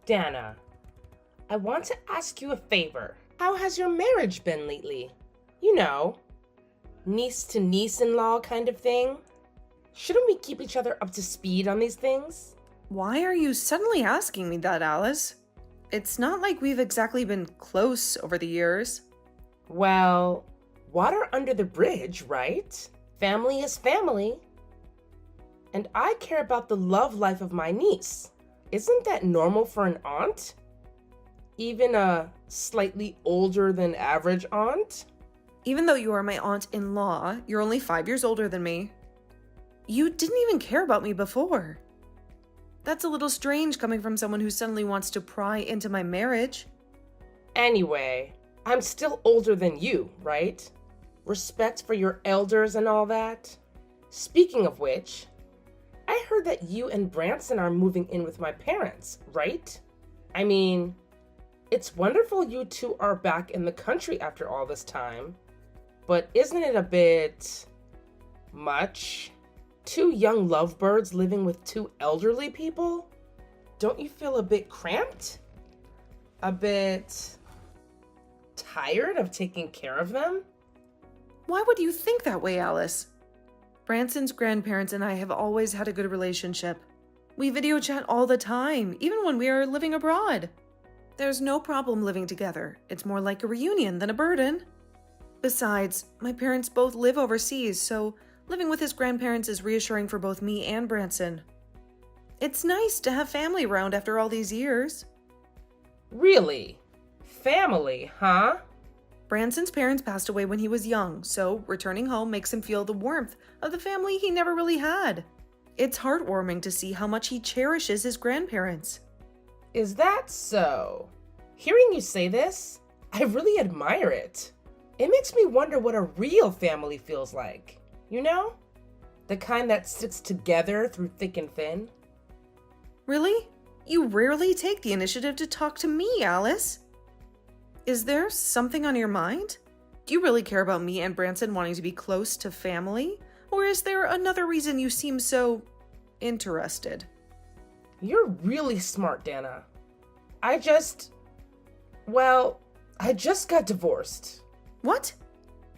Dana, I want to ask you a favor. How has your marriage been lately? You know, niece to niece-in-law kind of thing. Shouldn't we keep each other up to speed on these things? Why are you suddenly asking me that, Alice? It's not like we've exactly been close over the years. Well, water under the bridge, right? Family is family. And I care about the love life of my niece. Isn't that normal for an aunt? Even a slightly older than average aunt? Even though you are my aunt-in-law, you're only 5 years older than me. You didn't even care about me before. That's a little strange coming from someone who suddenly wants to pry into my marriage. Anyway, I'm still older than you, right? Respect for your elders and all that. Speaking of which, I heard that you and Branson are moving in with my parents, right? I mean, it's wonderful you two are back in the country after all this time, but isn't it a bit much? 2 young lovebirds living with 2 elderly people? Don't you feel a bit cramped? A bit tired of taking care of them? Why would you think that way, Alice? Branson's grandparents and I have always had a good relationship. We video chat all the time, even when we are living abroad. There's no problem living together. It's more like a reunion than a burden. Besides, my parents both live overseas, so living with his grandparents is reassuring for both me and Branson. It's nice to have family around after all these years. Really? Family, huh? Branson's parents passed away when he was young, so returning home makes him feel the warmth of the family he never really had. It's heartwarming to see how much he cherishes his grandparents. Is that so? Hearing you say this, I really admire it. It makes me wonder what a real family feels like. You know? The kind that sticks together through thick and thin. Really? You rarely take the initiative to talk to me, Alice. Is there something on your mind? Do you really care about me and Branson wanting to be close to family? Or is there another reason you seem so interested? You're really smart, Dana. I just got divorced. What?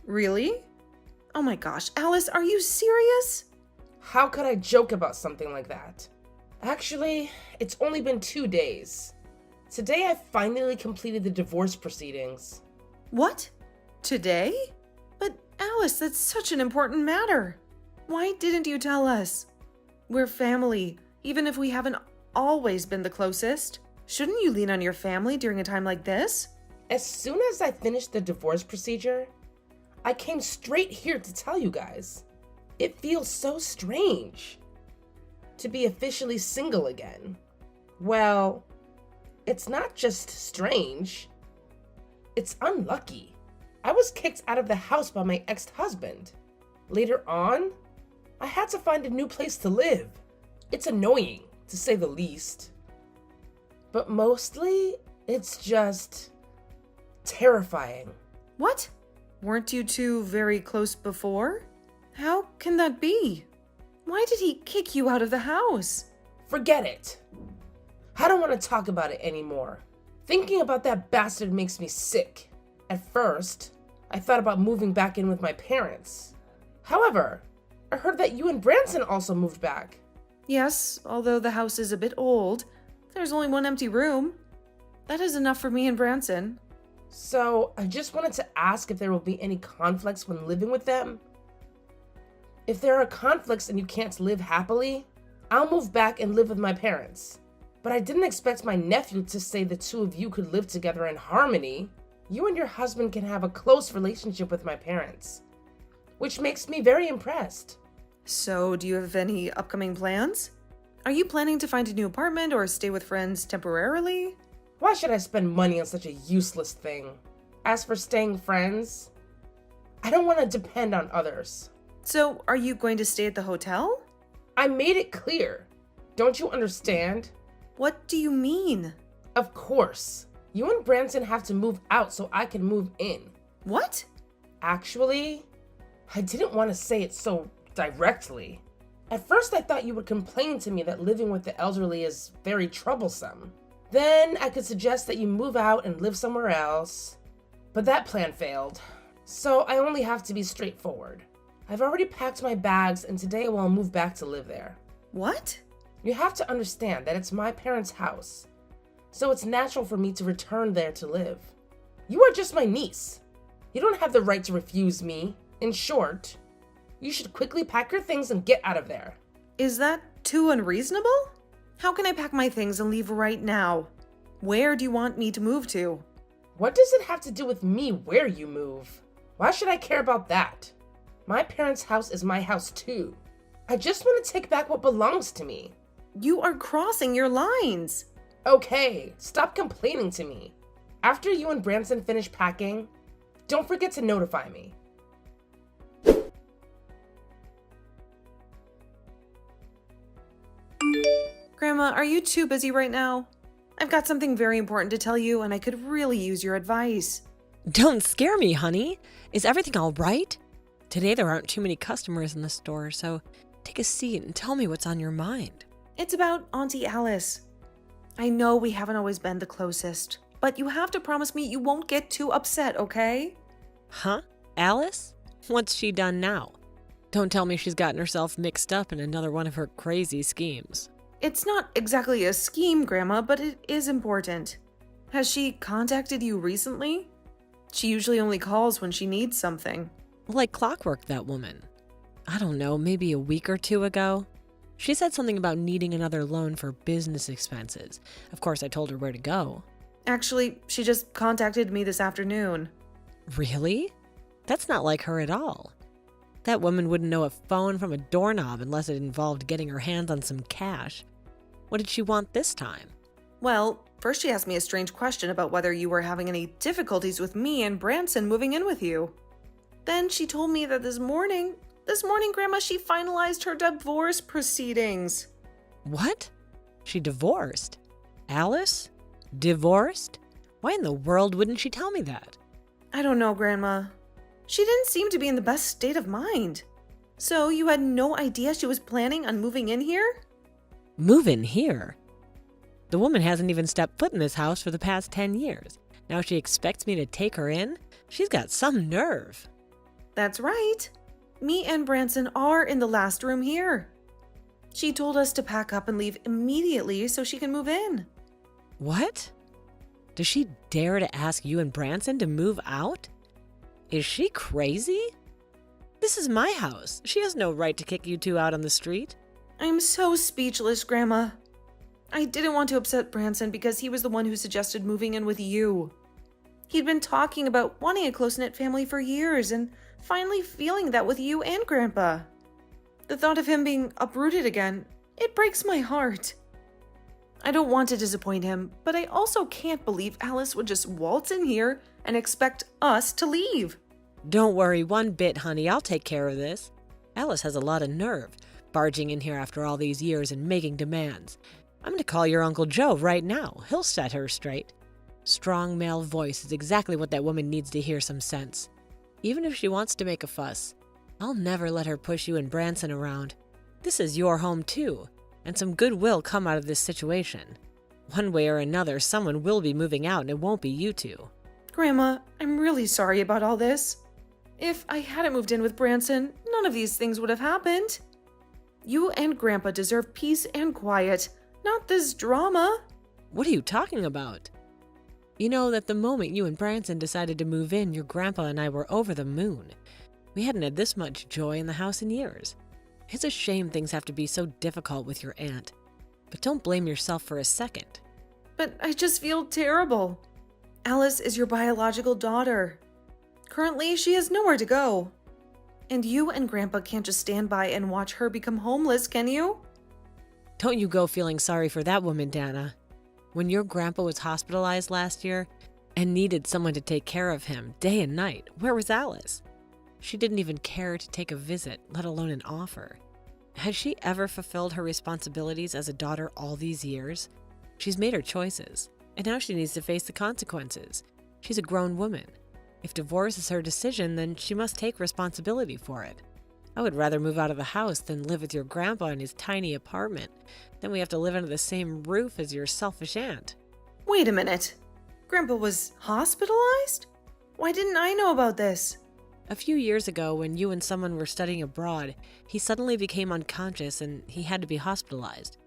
Really? Oh my gosh, Alice, are you serious? How could I joke about something like that? Actually, it's only been 2 days. Today I finally completed the divorce proceedings. What? Today? But Alice, that's such an important matter. Why didn't you tell us? We're family, even if we haven't always been the closest. Shouldn't you lean on your family during a time like this? As soon as I finished the divorce procedure, I came straight here to tell you guys. It feels so strange to be officially single again. Well, it's not just strange. It's unlucky. I was kicked out of the house by my ex-husband. Later on, I had to find a new place to live. It's annoying, to say the least. But mostly, it's just terrifying. What? Weren't you two very close before? How can that be? Why did he kick you out of the house? Forget it. I don't want to talk about it anymore. Thinking about that bastard makes me sick. At first, I thought about moving back in with my parents. However, I heard that you and Branson also moved back. Yes, although the house is a bit old, there's only one empty room. That is enough for me and Branson. So, I just wanted to ask if there will be any conflicts when living with them. If there are conflicts and you can't live happily, I'll move back and live with my parents. But I didn't expect my nephew to say the 2 of you could live together in harmony. You and your husband can have a close relationship with my parents, which makes me very impressed. So, do you have any upcoming plans? Are you planning to find a new apartment or stay with friends temporarily? Why should I spend money on such a useless thing? As for staying friends, I don't want to depend on others. So, are you going to stay at the hotel? I made it clear. Don't you understand? What do you mean? Of course. You and Branson have to move out so I can move in. What? Actually, I didn't want to say it so directly. At first I thought you would complain to me that living with the elderly is very troublesome. Then I could suggest that you move out and live somewhere else. But that plan failed. So I only have to be straightforward. I've already packed my bags and today I will move back to live there. What? You have to understand that it's my parents' house. So it's natural for me to return there to live. You are just my niece. You don't have the right to refuse me. In short, you should quickly pack your things and get out of there. Is that too unreasonable? How can I pack my things and leave right now? Where do you want me to move to? What does it have to do with me where you move? Why should I care about that? My parents' house is my house too. I just want to take back what belongs to me. You are crossing your lines. Okay, stop complaining to me. After you and Branson finish packing, don't forget to notify me. Grandma, are you too busy right now? I've got something very important to tell you and I could really use your advice. Don't scare me, honey. Is everything all right? Today there aren't too many customers in the store, so take a seat and tell me what's on your mind. It's about Auntie Alice. I know we haven't always been the closest, but you have to promise me you won't get too upset, okay? Huh? Alice? What's she done now? Don't tell me she's gotten herself mixed up in another one of her crazy schemes. It's not exactly a scheme, Grandma, but it is important. Has she contacted you recently? She usually only calls when she needs something. Like clockwork, that woman. I don't know, maybe a week or two ago. She said something about needing another loan for business expenses. Of course, I told her where to go. Actually, she just contacted me this afternoon. Really? That's not like her at all. That woman wouldn't know a phone from a doorknob unless it involved getting her hands on some cash. What did she want this time? Well, first she asked me a strange question about whether you were having any difficulties with me and Branson moving in with you. Then she told me that this morning, Grandma, she finalized her divorce proceedings. What? She divorced? Alice? Divorced? Why in the world wouldn't she tell me that? I don't know, Grandma. She didn't seem to be in the best state of mind. So you had no idea she was planning on moving in here? Move in here? The woman hasn't even stepped foot in this house for the past 10 years. Now she expects me to take her in? She's got some nerve. That's right. Me and Branson are in the last room here. She told us to pack up and leave immediately so she can move in. What? Does she dare to ask you and Branson to move out? Is she crazy? This is my house. She has no right to kick you two out on the street. I'm so speechless, Grandma. I didn't want to upset Branson because he was the one who suggested moving in with you. He'd been talking about wanting a close-knit family for years and finally feeling that with you and Grandpa. The thought of him being uprooted again, it breaks my heart. I don't want to disappoint him, but I also can't believe Alice would just waltz in here and expect us to leave. Don't worry one bit, honey. I'll take care of this. Alice has a lot of nerve, barging in here after all these years and making demands. I'm going to call your Uncle Joe right now. He'll set her straight. Strong male voice is exactly what that woman needs to hear some sense. Even if she wants to make a fuss, I'll never let her push you and Branson around. This is your home too, and some good will come out of this situation. One way or another, someone will be moving out and it won't be you two. Grandma, I'm really sorry about all this. If I hadn't moved in with Branson, none of these things would have happened. You and Grandpa deserve peace and quiet, not this drama. What are you talking about? You know that the moment you and Branson decided to move in, your grandpa and I were over the moon. We hadn't had this much joy in the house in years. It's a shame things have to be so difficult with your aunt. But don't blame yourself for a second. But I just feel terrible. Alice is your biological daughter. Currently, she has nowhere to go. And you and Grandpa can't just stand by and watch her become homeless, can you? Don't you go feeling sorry for that woman, Dana. When your grandpa was hospitalized last year and needed someone to take care of him day and night, where was Alice? She didn't even care to take a visit, let alone an offer. Has she ever fulfilled her responsibilities as a daughter all these years? She's made her choices, and now she needs to face the consequences. She's a grown woman. If divorce is her decision, then she must take responsibility for it. I would rather move out of the house than live with your grandpa in his tiny apartment. Then we have to live under the same roof as your selfish aunt. Wait a minute. Grandpa was hospitalized? Why didn't I know about this? A few years ago, when you and someone were studying abroad, he suddenly became unconscious and he had to be hospitalized.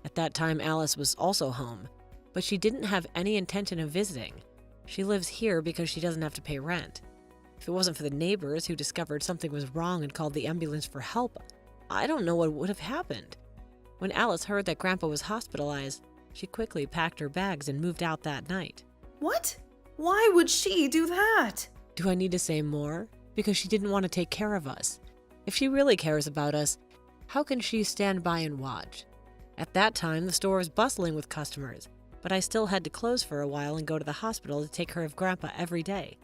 At that time, Alice was also home, but she didn't have any intention of visiting. She lives here because she doesn't have to pay rent. If it wasn't for the neighbors who discovered something was wrong and called the ambulance for help, I don't know what would have happened. When Alice heard that Grandpa was hospitalized, she quickly packed her bags and moved out that night. What? Why would she do that? Do I need to say more? Because she didn't want to take care of us. If she really cares about us, how can she stand by and watch? At that time, the store was bustling with customers, but I still had to close for a while and go to the hospital to take care of Grandpa every day.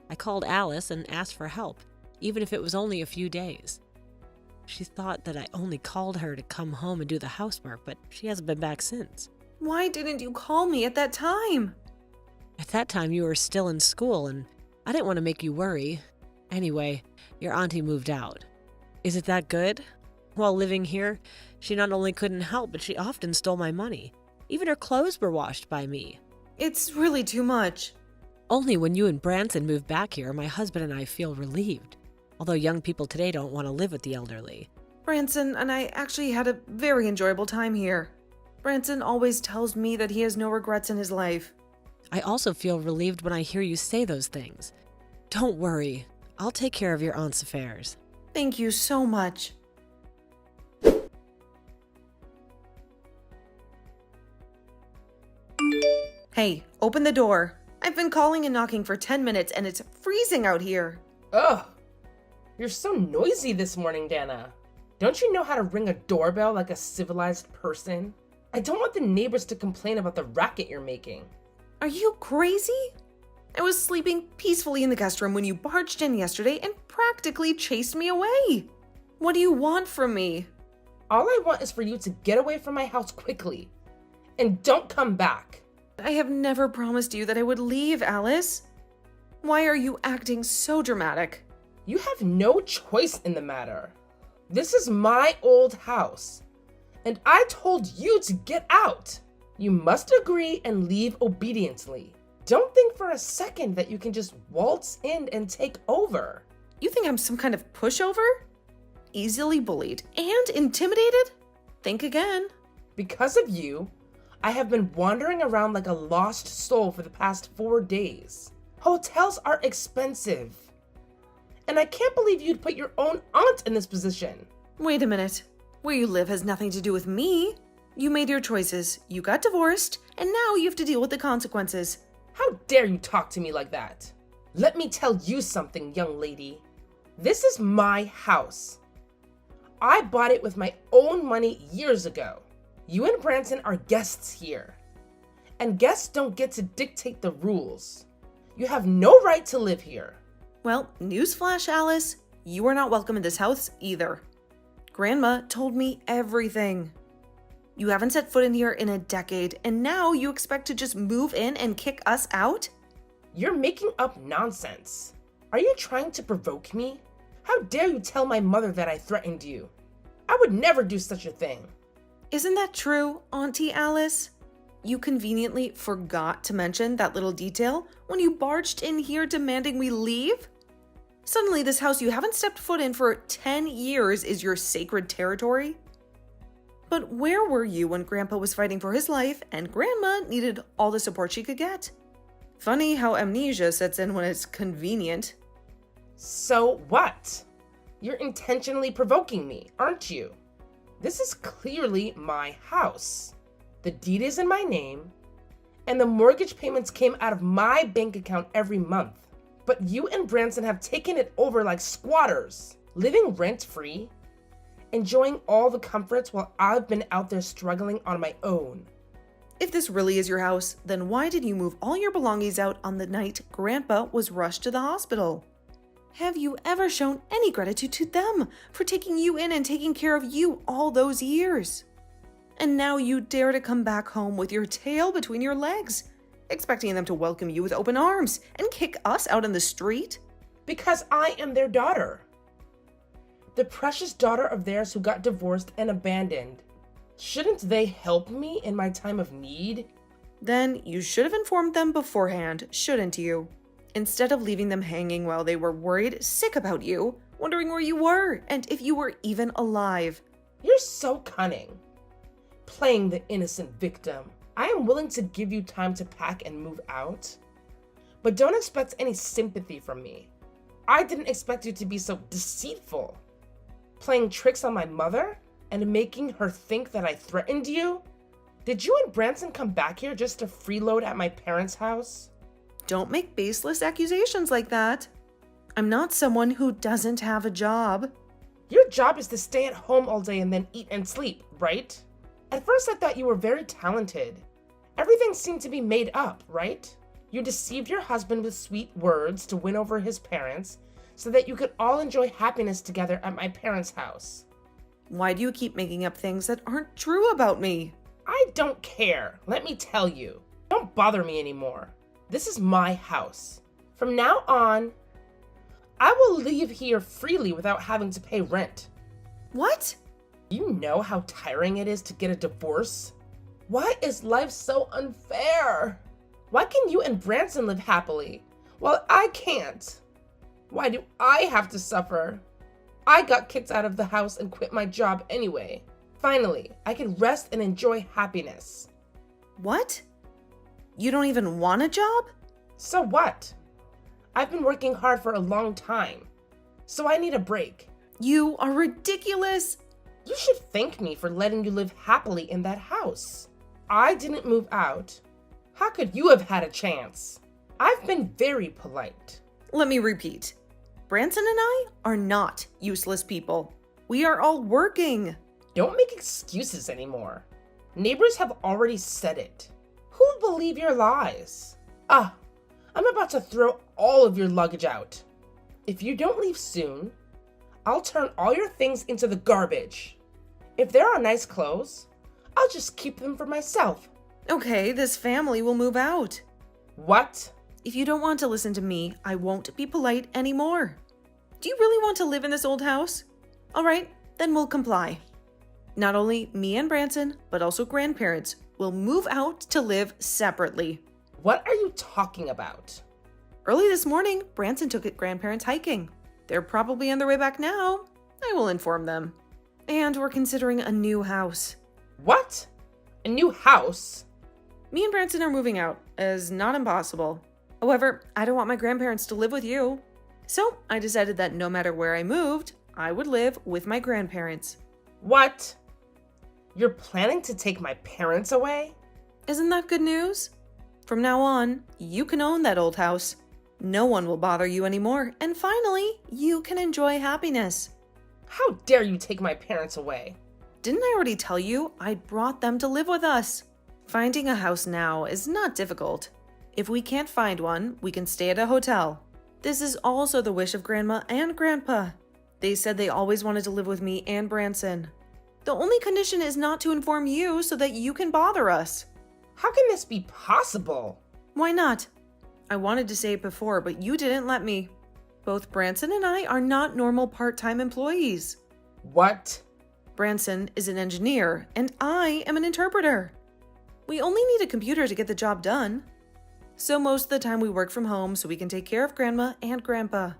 I called Alice and asked for help, even if it was only a few days. She thought that I only called her to come home and do the housework, but she hasn't been back since. Why didn't you call me at that time? At that time, you were still in school, and I didn't want to make you worry. Anyway, your auntie moved out. Is it that good? While living here, she not only couldn't help, but she often stole my money. Even her clothes were washed by me. It's really too much. Only when you and Branson moved back here, my husband and I feel relieved. Although young people today don't want to live with the elderly. Branson and I actually had a very enjoyable time here. Branson always tells me that he has no regrets in his life. I also feel relieved when I hear you say those things. Don't worry. I'll take care of your aunt's affairs. Thank you so much. Hey, open the door. I've been calling and knocking for 10 minutes and it's freezing out here. Ugh. You're so noisy this morning, Dana. Don't you know how to ring a doorbell like a civilized person? I don't want the neighbors to complain about the racket you're making. Are you crazy? I was sleeping peacefully in the guest room when you barged in yesterday and practically chased me away. What do you want from me? All I want is for you to get away from my house quickly. And don't come back. I have never promised you that I would leave, Alice. Why are you acting so dramatic? You have no choice in the matter. This is my old house. And I told you to get out. You must agree and leave obediently. Don't think for a second that you can just waltz in and take over. You think I'm some kind of pushover? Easily bullied and intimidated? Think again. Because of you, I have been wandering around like a lost soul for the past 4 days. Hotels are expensive. And I can't believe you'd put your own aunt in this position. Wait a minute. Where you live has nothing to do with me. You made your choices, you got divorced, and now you have to deal with the consequences. How dare you talk to me like that? Let me tell you something, young lady. This is my house. I bought it with my own money years ago. You and Branson are guests here. And guests don't get to dictate the rules. You have no right to live here. Well, newsflash, Alice. You are not welcome in this house either. Grandma told me everything. You haven't set foot in here in a decade, and now you expect to just move in and kick us out? You're making up nonsense. Are you trying to provoke me? How dare you tell my mother that I threatened you? I would never do such a thing. Isn't that true, Auntie Alice? You conveniently forgot to mention that little detail when you barged in here demanding we leave? Suddenly, this house you haven't stepped foot in for 10 years is your sacred territory? But where were you when Grandpa was fighting for his life and Grandma needed all the support she could get? Funny how amnesia sets in when it's convenient. So what? You're intentionally provoking me, aren't you? This is clearly my house. The deed is in my name, and the mortgage payments came out of my bank account every month. But you and Branson have taken it over like squatters, living rent-free, enjoying all the comforts while I've been out there struggling on my own. If this really is your house, then why did you move all your belongings out on the night Grandpa was rushed to the hospital? Have you ever shown any gratitude to them for taking you in and taking care of you all those years? And now you dare to come back home with your tail between your legs, expecting them to welcome you with open arms and kick us out in the street? Because I am their daughter. The precious daughter of theirs who got divorced and abandoned. Shouldn't they help me in my time of need? Then you should have informed them beforehand, shouldn't you? Instead of leaving them hanging while they were worried sick about you, wondering where you were and if you were even alive. You're so cunning. Playing the innocent victim. I am willing to give you time to pack and move out, but don't expect any sympathy from me. I didn't expect you to be so deceitful. Playing tricks on my mother and making her think that I threatened you? Did you and Branson come back here just to freeload at my parents' house? Don't make baseless accusations like that. I'm not someone who doesn't have a job. Your job is to stay at home all day and then eat and sleep, right? At first I thought you were very talented. Everything seemed to be made up, right? You deceived your husband with sweet words to win over his parents so that you could all enjoy happiness together at my parents' house. Why do you keep making up things that aren't true about me? I don't care, let me tell you. Don't bother me anymore. This is my house. From now on, I will leave here freely without having to pay rent. What? You know how tiring it is to get a divorce? Why is life so unfair? Why can you and Branson live happily while I can't? Why do I have to suffer? I got kicked out of the house and quit my job anyway. Finally, I can rest and enjoy happiness. What? You don't even want a job? So what? I've been working hard for a long time, so I need a break. You are ridiculous. You should thank me for letting you live happily in that house. I didn't move out. How could you have had a chance? I've been very polite. Let me repeat. Branson and I are not useless people. We are all working. Don't make excuses anymore. Neighbors have already said it. Who'll believe your lies? I'm about to throw all of your luggage out. If you don't leave soon, I'll turn all your things into the garbage. If there are nice clothes, I'll just keep them for myself. Okay, this family will move out. What? If you don't want to listen to me, I won't be polite anymore. Do you really want to live in this old house? All right, then we'll comply. Not only me and Branson, but also grandparents will move out to live separately. What are you talking about? Early this morning, Branson took grandparents hiking. They're probably on their way back now. I will inform them. And we're considering a new house. What? A new house? Me and Branson are moving out, as not impossible. However, I don't want my grandparents to live with you. So I decided that no matter where I moved, I would live with my grandparents. What? You're planning to take my parents away? Isn't that good news? From now on, you can own that old house. No one will bother you anymore, and finally, you can enjoy happiness. How dare you take my parents away? Didn't I already tell you I brought them to live with us? Finding a house now is not difficult. If we can't find one, we can stay at a hotel. This is also the wish of Grandma and Grandpa. They said they always wanted to live with me and Branson. The only condition is not to inform you so that you can bother us. How can this be possible? Why not? I wanted to say it before, but you didn't let me. Both Branson and I are not normal part-time employees. What? Branson is an engineer, and I am an interpreter. We only need a computer to get the job done. So most of the time we work from home so we can take care of Grandma and Grandpa.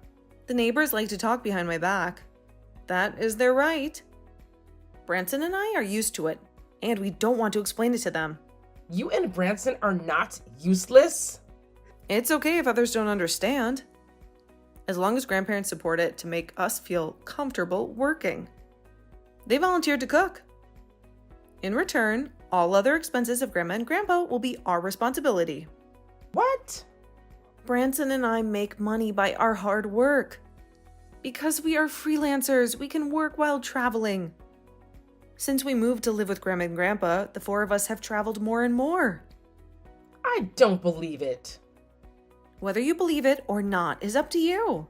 The neighbors like to talk behind my back. That is their right. Branson and I are used to it, and we don't want to explain it to them. You and Branson are not useless? It's okay if others don't understand. As long as grandparents support it to make us feel comfortable working. They volunteered to cook. In return, all other expenses of Grandma and Grandpa will be our responsibility. What? Branson and I make money by our hard work. Because we are freelancers, we can work while traveling. Since we moved to live with Grandma and Grandpa, the four of us have traveled more and more. I don't believe it. Whether you believe it or not is up to you.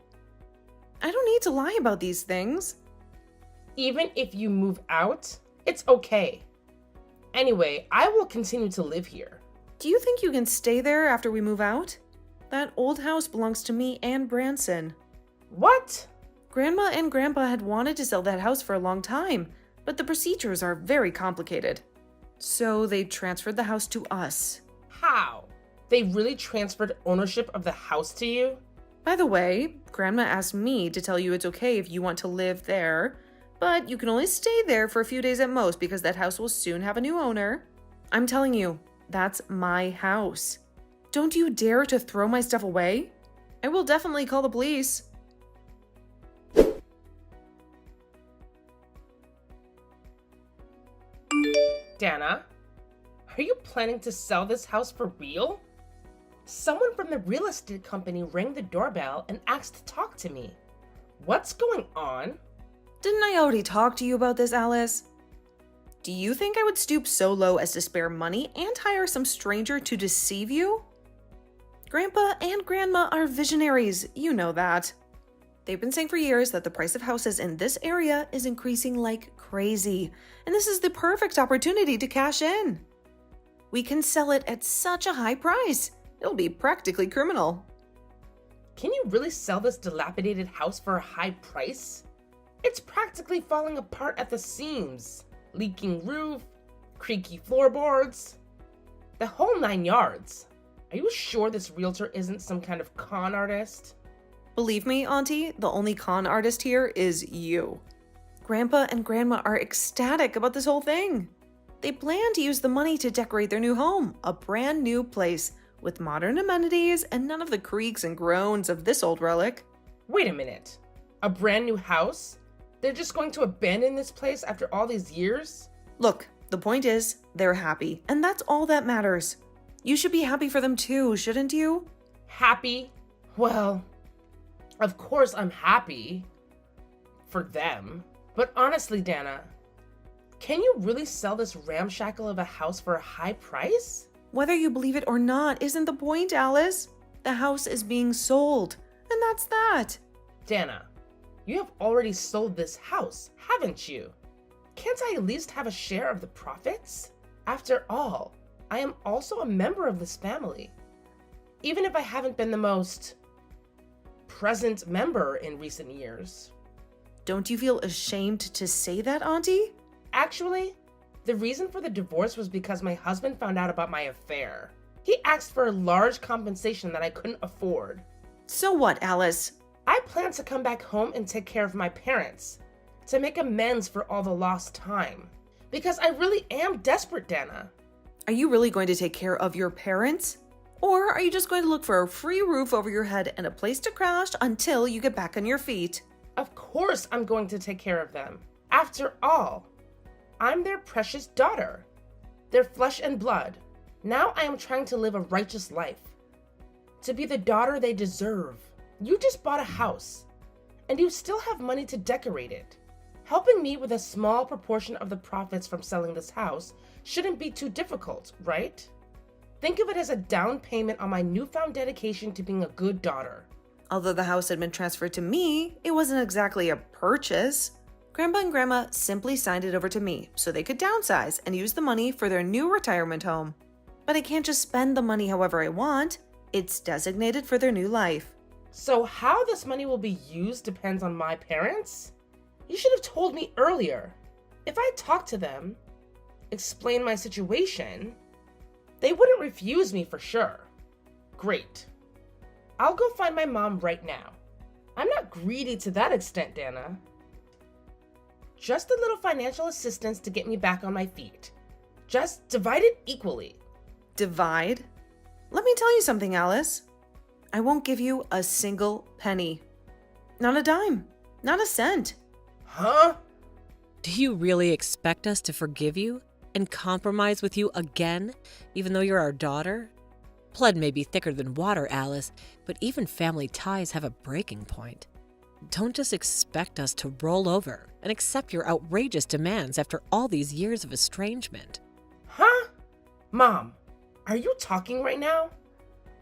I don't need to lie about these things. Even if you move out, it's okay. Anyway, I will continue to live here. Do you think you can stay there after we move out? That old house belongs to me and Branson. What? Grandma and Grandpa had wanted to sell that house for a long time, but the procedures are very complicated. So they transferred the house to us. How? They really transferred ownership of the house to you? By the way, Grandma asked me to tell you it's okay if you want to live there, but you can only stay there for a few days at most because that house will soon have a new owner. I'm telling you, that's my house. Don't you dare to throw my stuff away. I will definitely call the police. Dana, are you planning to sell this house for real? Someone from the real estate company rang the doorbell and asked to talk to me. What's going on? Didn't I already talk to you about this, Alice? Do you think I would stoop so low as to spare money and hire some stranger to deceive you? Grandpa and Grandma are visionaries, you know that. They've been saying for years that the price of houses in this area is increasing like crazy, and this is the perfect opportunity to cash in. We can sell it at such a high price. It'll be practically criminal. Can you really sell this dilapidated house for a high price? It's practically falling apart at the seams. Leaking roof, creaky floorboards, the whole 9 yards. Are you sure this realtor isn't some kind of con artist? Believe me, Auntie, the only con artist here is you. Grandpa and Grandma are ecstatic about this whole thing. They plan to use the money to decorate their new home, a brand new place with modern amenities and none of the creaks and groans of this old relic. Wait a minute. A brand new house? They're just going to abandon this place after all these years? Look, the point is, they're happy, and that's all that matters. You should be happy for them too, shouldn't you? Happy? Well, of course I'm happy for them. But honestly, Dana, can you really sell this ramshackle of a house for a high price? Whether you believe it or not isn't the point, Alice. The house is being sold, and that's that. Dana, you have already sold this house, haven't you? Can't I at least have a share of the profits? After all, I am also a member of this family. Even if I haven't been the most present member in recent years. Don't you feel ashamed to say that, Auntie? Actually, the reason for the divorce was because my husband found out about my affair. He asked for a large compensation that I couldn't afford. So what, Alice? I plan to come back home and take care of my parents, to make amends for all the lost time. Because I really am desperate, Dana. Are you really going to take care of your parents? Or are you just going to look for a free roof over your head and a place to crash until you get back on your feet? Of course I'm going to take care of them. After all, I'm their precious daughter. Their flesh and blood. Now I am trying to live a righteous life. To be the daughter they deserve. You just bought a house, and you still have money to decorate it. Helping me with a small proportion of the profits from selling this house shouldn't be too difficult, right? Think of it as a down payment on my newfound dedication to being a good daughter. Although the house had been transferred to me, it wasn't exactly a purchase. Grandpa and Grandma simply signed it over to me so they could downsize and use the money for their new retirement home. But I can't just spend the money however I want. It's designated for their new life. So how this money will be used depends on my parents? You should have told me earlier. If I talked to them, explained my situation, they wouldn't refuse me for sure. Great. I'll go find my mom right now. I'm not greedy to that extent, Dana. Just a little financial assistance to get me back on my feet. Just divide it equally. Divide? Let me tell you something, Alice. I won't give you a single penny. Not a dime. Not a cent. Huh? Do you really expect us to forgive you and compromise with you again, even though you're our daughter? Blood may be thicker than water, Alice, but even family ties have a breaking point. Don't just expect us to roll over and accept your outrageous demands after all these years of estrangement. Huh? Mom, are you talking right now?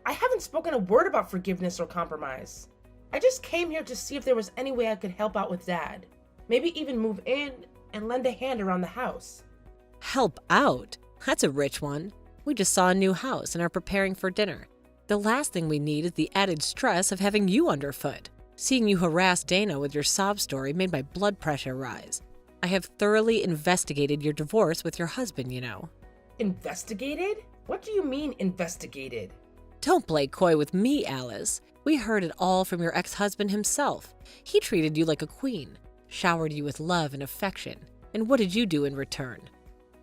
I haven't spoken a word about forgiveness or compromise. I just came here to see if there was any way I could help out with Dad. Maybe even move in and lend a hand around the house. Help out? That's a rich one. We just saw a new house and are preparing for dinner. The last thing we need is the added stress of having you underfoot. Seeing you harass Dana with your sob story made my blood pressure rise. I have thoroughly investigated your divorce with your husband, you know. Investigated? What do you mean investigated? Don't play coy with me, Alice. We heard it all from your ex-husband himself. He treated you like a queen, showered you with love and affection. And what did you do in return?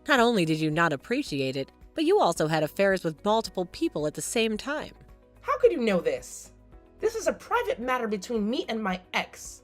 Not only did you not appreciate it, but you also had affairs with multiple people at the same time. How could you know this? This is a private matter between me and my ex.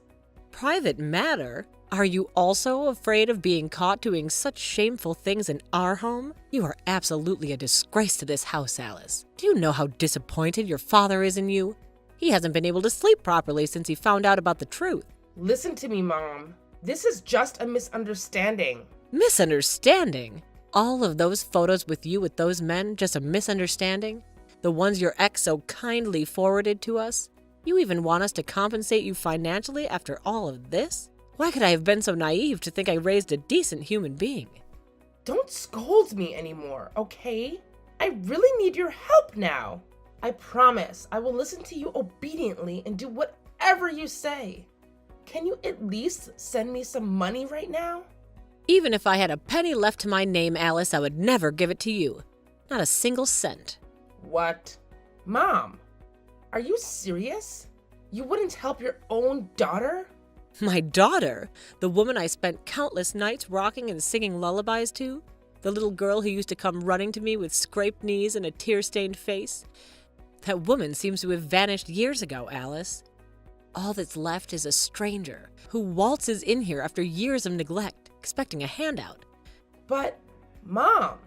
Private matter? Are you also afraid of being caught doing such shameful things in our home? You are absolutely a disgrace to this house, Alice. Do you know how disappointed your father is in you? He hasn't been able to sleep properly since he found out about the truth. Listen to me, Mom. This is just a misunderstanding. Misunderstanding? All of those photos with you with those men, just a misunderstanding? The ones your ex so kindly forwarded to us? You even want us to compensate you financially after all of this? Why could I have been so naive to think I raised a decent human being? Don't scold me anymore, okay? I really need your help now. I promise I will listen to you obediently and do whatever you say. Can you at least send me some money right now? Even if I had a penny left to my name, Alice, I would never give it to you. Not a single cent. What? Mom, are you serious? You wouldn't help your own daughter? My daughter? The woman I spent countless nights rocking and singing lullabies to? The little girl who used to come running to me with scraped knees and a tear-stained face? That woman seems to have vanished years ago, Alice. All that's left is a stranger who waltzes in here after years of neglect, expecting a handout. But, Mom,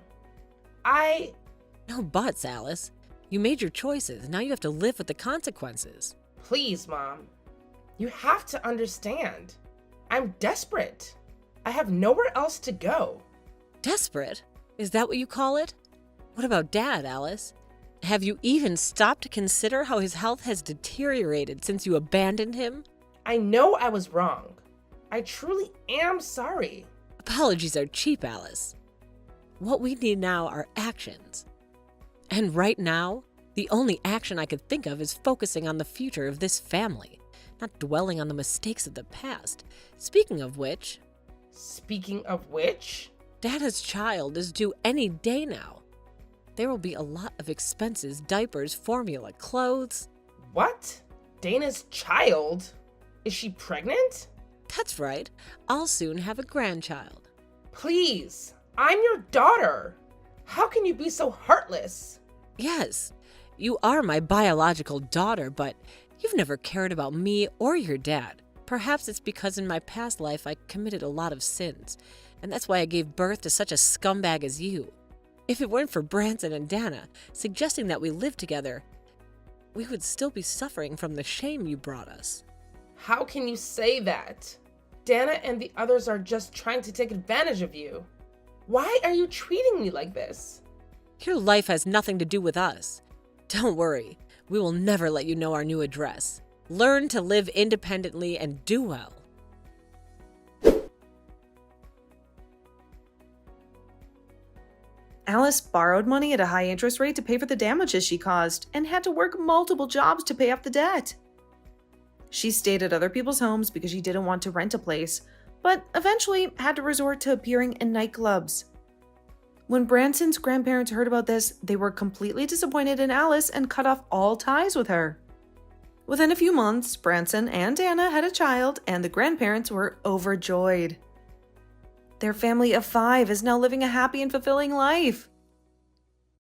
No buts, Alice. You made your choices. Now you have to live with the consequences. Please, Mom. You have to understand. I'm desperate. I have nowhere else to go. Desperate? Is that what you call it? What about Dad, Alice? Have you even stopped to consider how his health has deteriorated since you abandoned him? I know I was wrong. I truly am sorry. Apologies are cheap, Alice. What we need now are actions. And right now, the only action I could think of is focusing on the future of this family, not dwelling on the mistakes of the past. Speaking of which, Dana's child is due any day now. There will be a lot of expenses, diapers, formula, clothes. What? Dana's child? Is she pregnant? That's right. I'll soon have a grandchild. Please, I'm your daughter. How can you be so heartless? Yes, you are my biological daughter, but you've never cared about me or your dad. Perhaps it's because in my past life I committed a lot of sins, and that's why I gave birth to such a scumbag as you. If it weren't for Branson and Dana suggesting that we live together, we would still be suffering from the shame you brought us. How can you say that? Dana and the others are just trying to take advantage of you. Why are you treating me like this? Your life has nothing to do with us. Don't worry, we will never let you know our new address. Learn to live independently and do well. Alice borrowed money at a high interest rate to pay for the damages she caused and had to work multiple jobs to pay off the debt. She stayed at other people's homes because she didn't want to rent a place, but eventually had to resort to appearing in nightclubs. When Branson's grandparents heard about this, they were completely disappointed in Alice and cut off all ties with her. Within a few months, Branson and Dana had a child, and the grandparents were overjoyed. Their family of 5 is now living a happy and fulfilling life.